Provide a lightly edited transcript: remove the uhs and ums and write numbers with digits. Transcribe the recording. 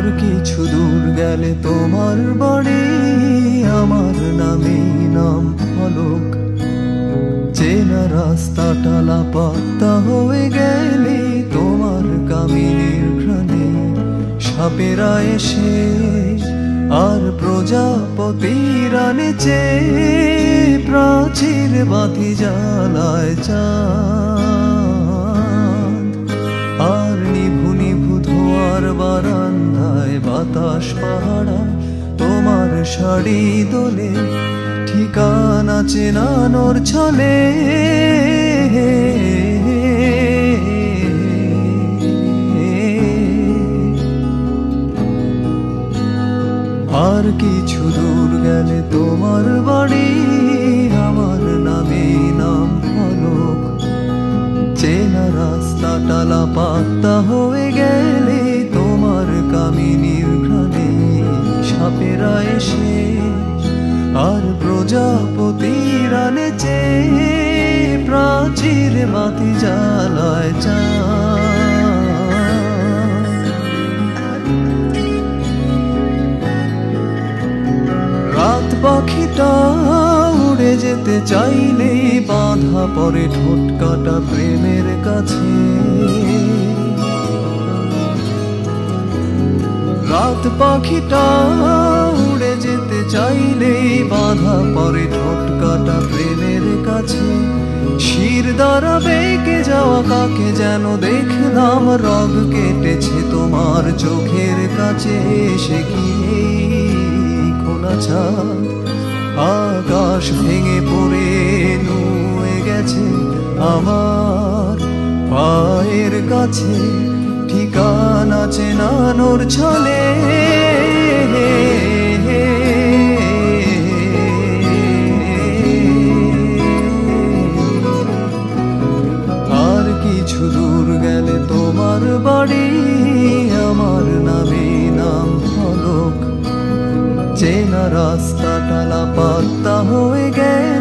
আর কিছু দূর গেলে তোমার বাড়ি, আমার নামে নাম ফলক। চেনা রাস্তাটা লাপাত্তা হয়ে গেলে তোমার কামিনীর ঘ্রাণে সাপেরা এসে আর প্রজাপতিরা নেচে প্রাচীর বাতি জ্বালায় চাঁদ। আর নিভু নিভু ধোয়ার বারান্দায় বাতাস পাহাড়ায় তোমার শাড়ি দোলে ঠিকানা চেনানোর ছলে। আর কিছু দূর গেলে তোমার বাড়ি, আমার নামে নাম ফলক। চেনা রাস্তাটা লাপাত্তা হয়ে গেলে তোমার কামিনীর ঘ্রাণে সাপেরা এসে আর প্রজাপতিরা নেচে প্রাচীর বাতি জ্বালায় চাঁদ। রাত পাখিটা উড়ে যেতে চাইলেই বাঁধা পড়ে ঠোঁট কাটা প্রেমের কাছে। রাত পাখিটা উড়ে যেতে চাইলেই বাঁধা পড়ে ঠোঁট কাটা প্রেমের কাছে। শির দ্বারা বেঁকে যাওয়া কাকে যেন দেখলাম রগ কেটেছে তোমার চোখের কাছে। সে কি খোলা ছাদ, আকাশ ভেঙে পড়ে নুয়ে গেছে আমার পায়ের কাছে ঠিকানা চেনানোর ছলে। আর কিছু দূর গেলে তোমার বাড়ি, আমার নামে নাম ফলক। চেনা রাস্তাটা লাপাত্তা হয়ে গেলে